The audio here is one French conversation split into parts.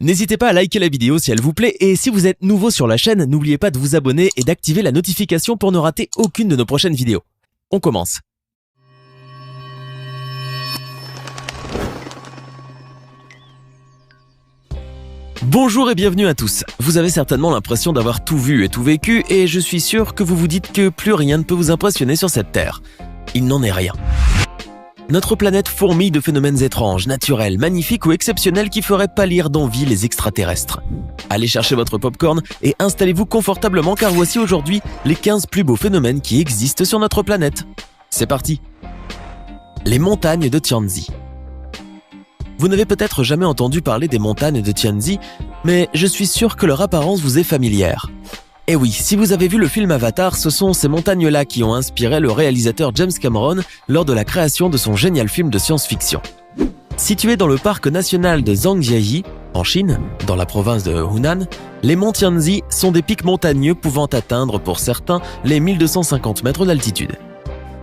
N'hésitez pas à liker la vidéo si elle vous plaît et si vous êtes nouveau sur la chaîne, n'oubliez pas de vous abonner et d'activer la notification pour ne rater aucune de nos prochaines vidéos. On commence. Bonjour et bienvenue à tous. Vous avez certainement l'impression d'avoir tout vu et tout vécu et je suis sûr que vous vous dites que plus rien ne peut vous impressionner sur cette terre. Il n'en est rien. Notre planète fourmille de phénomènes étranges, naturels, magnifiques ou exceptionnels qui feraient pâlir d'envie les extraterrestres. Allez chercher votre popcorn et installez-vous confortablement car voici aujourd'hui les 15 plus beaux phénomènes qui existent sur notre planète. C'est parti. Les montagnes de Tianzi. Vous n'avez peut-être jamais entendu parler des montagnes de Tianzi, mais je suis sûr que leur apparence vous est familière. Et oui, si vous avez vu le film Avatar, ce sont ces montagnes-là qui ont inspiré le réalisateur James Cameron lors de la création de son génial film de science-fiction. Situés dans le parc national de Zhangjiajie, en Chine, dans la province de Hunan, les monts Tianzi sont des pics montagneux pouvant atteindre pour certains les 1250 mètres d'altitude.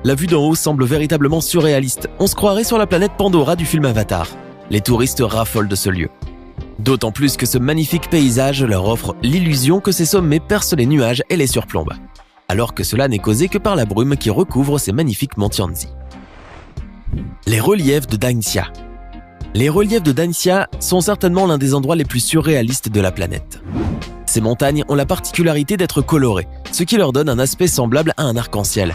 La vue d'en haut semble véritablement surréaliste, on se croirait sur la planète Pandora du film Avatar. Les touristes raffolent de ce lieu. D'autant plus que ce magnifique paysage leur offre l'illusion que ces sommets percent les nuages et les surplombent, alors que cela n'est causé que par la brume qui recouvre ces magnifiques monts Tianzi. Les reliefs de Danxia. Les reliefs de Danxia sont certainement l'un des endroits les plus surréalistes de la planète. Ces montagnes ont la particularité d'être colorées, ce qui leur donne un aspect semblable à un arc-en-ciel.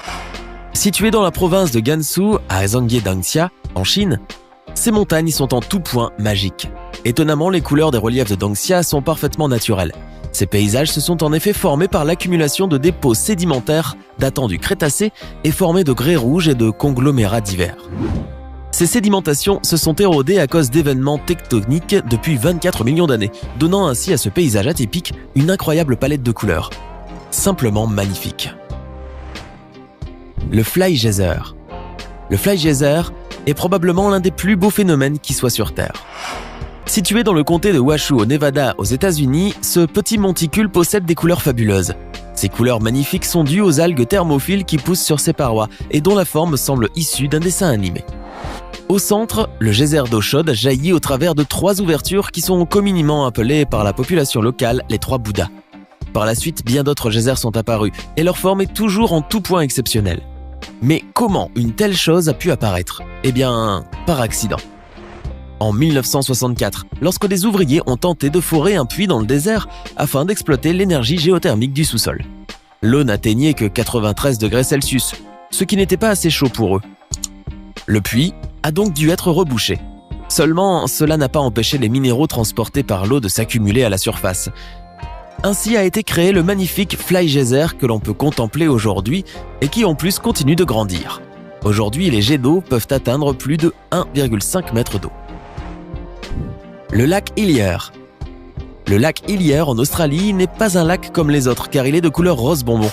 Situées dans la province de Gansu, à Zhangjiajie, en Chine, ces montagnes sont en tout point magiques. Étonnamment, les couleurs des reliefs de Danxia sont parfaitement naturelles. Ces paysages se sont en effet formés par l'accumulation de dépôts sédimentaires datant du Crétacé et formés de grès rouges et de conglomérats divers. Ces sédimentations se sont érodées à cause d'événements tectoniques depuis 24 millions d'années, donnant ainsi à ce paysage atypique une incroyable palette de couleurs. Simplement magnifique. Le Fly Geyser. Le Fly Geyser est probablement l'un des plus beaux phénomènes qui soit sur Terre. Situé dans le comté de Washoe au Nevada aux États-Unis, ce petit monticule possède des couleurs fabuleuses. Ces couleurs magnifiques sont dues aux algues thermophiles qui poussent sur ses parois et dont la forme semble issue d'un dessin animé. Au centre, le geyser d'eau chaude jaillit au travers de 3 ouvertures qui sont communément appelées par la population locale les 3 Bouddhas. Par la suite, bien d'autres geysers sont apparus et leur forme est toujours en tout point exceptionnelle. Mais comment une telle chose a pu apparaître ? Eh bien, par accident. En 1964, lorsque des ouvriers ont tenté de forer un puits dans le désert afin d'exploiter l'énergie géothermique du sous-sol. L'eau n'atteignait que 93 degrés Celsius, ce qui n'était pas assez chaud pour eux. Le puits a donc dû être rebouché. Seulement, cela n'a pas empêché les minéraux transportés par l'eau de s'accumuler à la surface. Ainsi a été créé le magnifique Fly Geyser que l'on peut contempler aujourd'hui et qui en plus continue de grandir. Aujourd'hui, les jets d'eau peuvent atteindre plus de 1,5 mètre d'eau. Le lac Hillier. Le lac Hillier en Australie n'est pas un lac comme les autres car il est de couleur rose bonbon.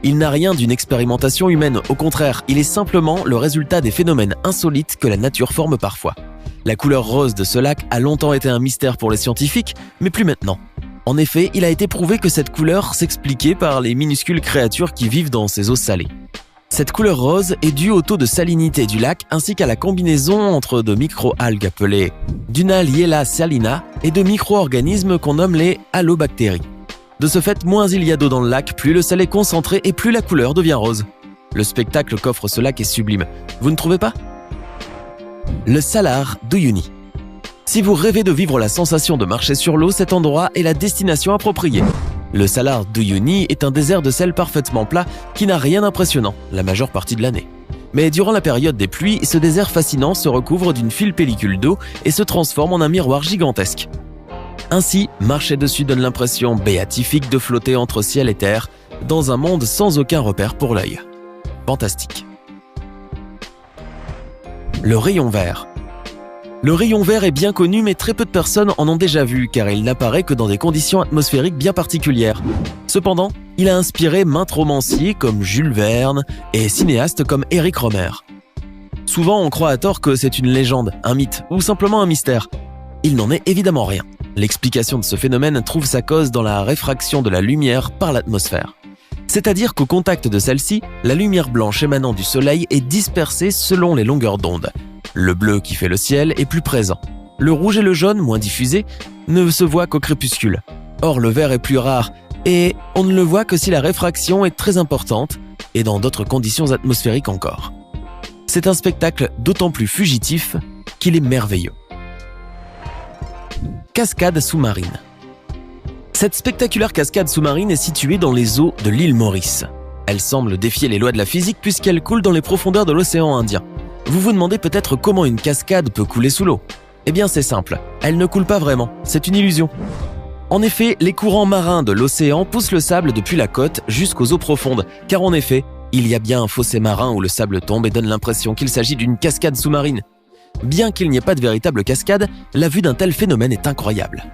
Il n'a rien d'une expérimentation humaine, au contraire, il est simplement le résultat des phénomènes insolites que la nature forme parfois. La couleur rose de ce lac a longtemps été un mystère pour les scientifiques, mais plus maintenant. En effet, il a été prouvé que cette couleur s'expliquait par les minuscules créatures qui vivent dans ces eaux salées. Cette couleur rose est due au taux de salinité du lac ainsi qu'à la combinaison entre de micro-algues appelées Dunaliella salina et de micro-organismes qu'on nomme les halobactéries. De ce fait, moins il y a d'eau dans le lac, plus le sel est concentré et plus la couleur devient rose. Le spectacle qu'offre ce lac est sublime, vous ne trouvez pas ? Le Salar d'Uyuni. Si vous rêvez de vivre la sensation de marcher sur l'eau, cet endroit est la destination appropriée. Le Salar d'Uyuni est un désert de sel parfaitement plat qui n'a rien d'impressionnant la majeure partie de l'année. Mais durant la période des pluies, ce désert fascinant se recouvre d'une fine pellicule d'eau et se transforme en un miroir gigantesque. Ainsi, marcher dessus donne l'impression béatifique de flotter entre ciel et terre dans un monde sans aucun repère pour l'œil. Fantastique. Le rayon vert. Le rayon vert est bien connu mais très peu de personnes en ont déjà vu car il n'apparaît que dans des conditions atmosphériques bien particulières. Cependant, il a inspiré maintes romanciers comme Jules Verne et cinéastes comme Eric Rohmer. Souvent on croit à tort que c'est une légende, un mythe ou simplement un mystère. Il n'en est évidemment rien. L'explication de ce phénomène trouve sa cause dans la réfraction de la lumière par l'atmosphère. C'est-à-dire qu'au contact de celle-ci, la lumière blanche émanant du soleil est dispersée selon les longueurs d'onde. Le bleu qui fait le ciel est plus présent. Le rouge et le jaune, moins diffusés, ne se voient qu'au crépuscule. Or, le vert est plus rare et on ne le voit que si la réfraction est très importante et dans d'autres conditions atmosphériques encore. C'est un spectacle d'autant plus fugitif qu'il est merveilleux. Cascade sous-marine. Cette spectaculaire cascade sous-marine est située dans les eaux de l'île Maurice. Elle semble défier les lois de la physique puisqu'elle coule dans les profondeurs de l'océan Indien. Vous vous demandez peut-être comment une cascade peut couler sous l'eau. Eh bien c'est simple, elle ne coule pas vraiment, c'est une illusion. En effet, les courants marins de l'océan poussent le sable depuis la côte jusqu'aux eaux profondes, car en effet, il y a bien un fossé marin où le sable tombe et donne l'impression qu'il s'agit d'une cascade sous-marine. Bien qu'il n'y ait pas de véritable cascade, la vue d'un tel phénomène est incroyable.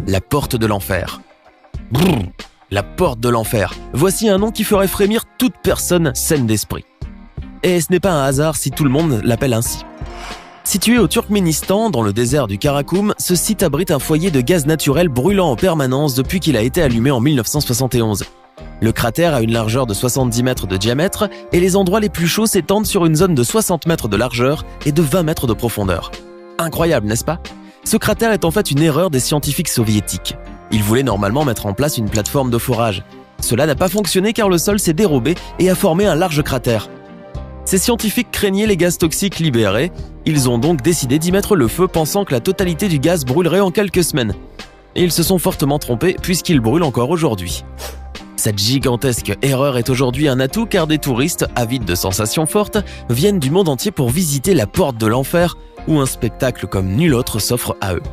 La porte de l'enfer. Brrr, la porte de l'enfer. Voici un nom qui ferait frémir toute personne saine d'esprit. Et ce n'est pas un hasard si tout le monde l'appelle ainsi. Situé au Turkménistan, dans le désert du Karakoum, ce site abrite un foyer de gaz naturel brûlant en permanence depuis qu'il a été allumé en 1971. Le cratère a une largeur de 70 mètres de diamètre et les endroits les plus chauds s'étendent sur une zone de 60 mètres de largeur et de 20 mètres de profondeur. Incroyable, n'est-ce pas ? Ce cratère est en fait une erreur des scientifiques soviétiques. Ils voulaient normalement mettre en place une plateforme de forage. Cela n'a pas fonctionné car le sol s'est dérobé et a formé un large cratère. Ces scientifiques craignaient les gaz toxiques libérés, ils ont donc décidé d'y mettre le feu pensant que la totalité du gaz brûlerait en quelques semaines. Et ils se sont fortement trompés puisqu'il brûle encore aujourd'hui. Cette gigantesque erreur est aujourd'hui un atout car des touristes, avides de sensations fortes, viennent du monde entier pour visiter la porte de l'enfer où un spectacle comme nul autre s'offre à eux.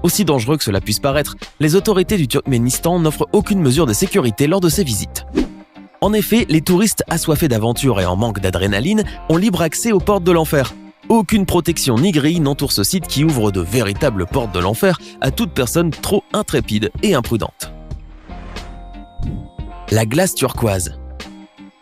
Aussi dangereux que cela puisse paraître, les autorités du Turkménistan n'offrent aucune mesure de sécurité lors de ces visites. En effet, les touristes assoiffés d'aventure et en manque d'adrénaline ont libre accès aux portes de l'enfer. Aucune protection ni grille n'entoure ce site qui ouvre de véritables portes de l'enfer à toute personne trop intrépide et imprudente. La glace turquoise.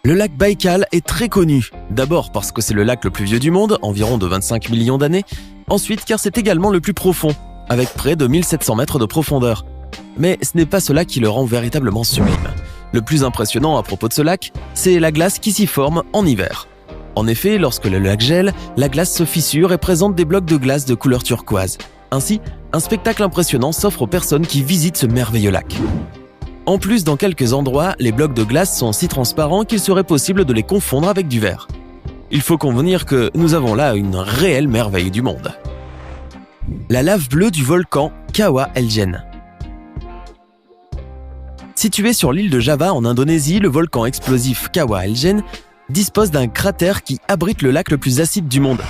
Le lac Baïkal est très connu, d'abord parce que c'est le lac le plus vieux du monde, environ de 25 millions d'années, ensuite car c'est également le plus profond, avec près de 1700 mètres de profondeur. Mais ce n'est pas cela qui le rend véritablement sublime. Le plus impressionnant à propos de ce lac, c'est la glace qui s'y forme en hiver. En effet, lorsque le lac gèle, la glace se fissure et présente des blocs de glace de couleur turquoise. Ainsi, un spectacle impressionnant s'offre aux personnes qui visitent ce merveilleux lac. En plus, dans quelques endroits, les blocs de glace sont si transparents qu'il serait possible de les confondre avec du verre. Il faut convenir que nous avons là une réelle merveille du monde. La lave bleue du volcan Kawah Elgen. Situé sur l'île de Java en Indonésie, le volcan explosif Kawah Elgen dispose d'un cratère qui abrite le lac le plus acide du monde.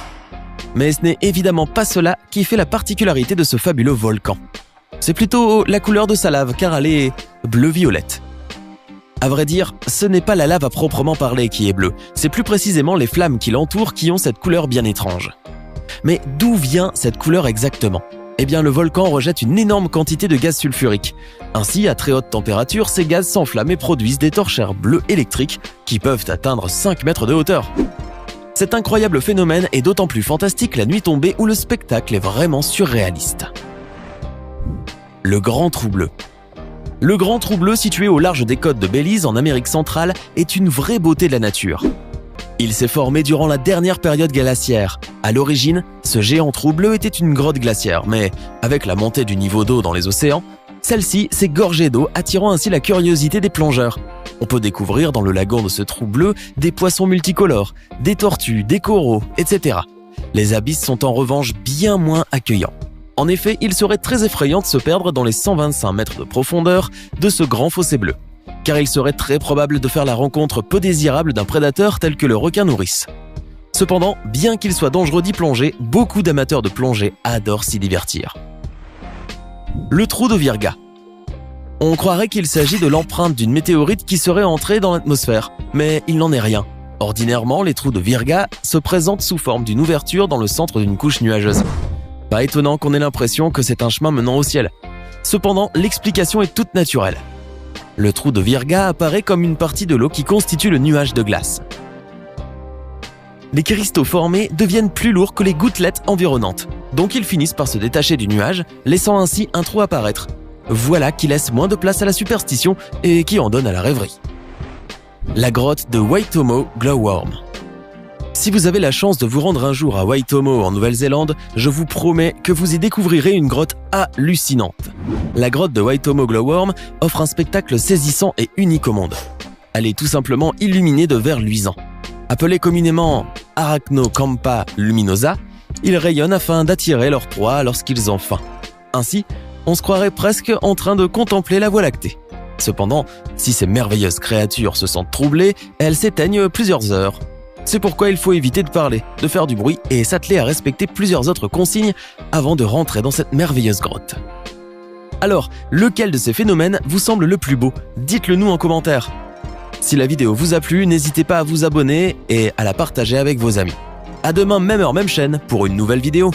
Mais ce n'est évidemment pas cela qui fait la particularité de ce fabuleux volcan. C'est plutôt la couleur de sa lave car elle est bleu-violette. À vrai dire, ce n'est pas la lave à proprement parler qui est bleue, c'est plus précisément les flammes qui l'entourent qui ont cette couleur bien étrange. Mais d'où vient cette couleur exactement ? Eh bien, le volcan rejette une énorme quantité de gaz sulfurique. Ainsi, à très haute température, ces gaz s'enflamment et produisent des torchères bleues électriques qui peuvent atteindre 5 mètres de hauteur. Cet incroyable phénomène est d'autant plus fantastique la nuit tombée où le spectacle est vraiment surréaliste. Le Grand Trou Bleu. Le Grand Trou Bleu, situé au large des côtes de Belize en Amérique centrale, est une vraie beauté de la nature. Il s'est formé durant la dernière période glaciaire. À l'origine, ce géant trou bleu était une grotte glaciaire, mais avec la montée du niveau d'eau dans les océans, celle-ci s'est gorgée d'eau, attirant ainsi la curiosité des plongeurs. On peut découvrir dans le lagon de ce trou bleu des poissons multicolores, des tortues, des coraux, etc. Les abysses sont en revanche bien moins accueillants. En effet, il serait très effrayant de se perdre dans les 125 mètres de profondeur de ce grand fossé bleu, car il serait très probable de faire la rencontre peu désirable d'un prédateur tel que le requin nourrice. Cependant, bien qu'il soit dangereux d'y plonger, beaucoup d'amateurs de plongée adorent s'y divertir. Le trou de Virga. On croirait qu'il s'agit de l'empreinte d'une météorite qui serait entrée dans l'atmosphère, mais il n'en est rien. Ordinairement, les trous de Virga se présentent sous forme d'une ouverture dans le centre d'une couche nuageuse. Pas étonnant qu'on ait l'impression que c'est un chemin menant au ciel. Cependant, l'explication est toute naturelle. Le trou de Virga apparaît comme une partie de l'eau qui constitue le nuage de glace. Les cristaux formés deviennent plus lourds que les gouttelettes environnantes, donc ils finissent par se détacher du nuage, laissant ainsi un trou apparaître. Voilà qui laisse moins de place à la superstition et qui en donne à la rêverie. La grotte de Waitomo Glowworm. Si vous avez la chance de vous rendre un jour à Waitomo en Nouvelle-Zélande, je vous promets que vous y découvrirez une grotte hallucinante. La grotte de Waitomo Glowworm offre un spectacle saisissant et unique au monde. Elle est tout simplement illuminée de verre luisant. Appelé communément Arachnocampa luminosa, ils rayonnent afin d'attirer leur proie lorsqu'ils ont faim. Ainsi, on se croirait presque en train de contempler la Voie lactée. Cependant, si ces merveilleuses créatures se sentent troublées, elles s'éteignent plusieurs heures. C'est pourquoi il faut éviter de parler, de faire du bruit et s'atteler à respecter plusieurs autres consignes avant de rentrer dans cette merveilleuse grotte. Alors, lequel de ces phénomènes vous semble le plus beau? Dites-le nous en commentaire. Si la vidéo vous a plu, n'hésitez pas à vous abonner et à la partager avec vos amis. À demain, même heure, même chaîne, pour une nouvelle vidéo.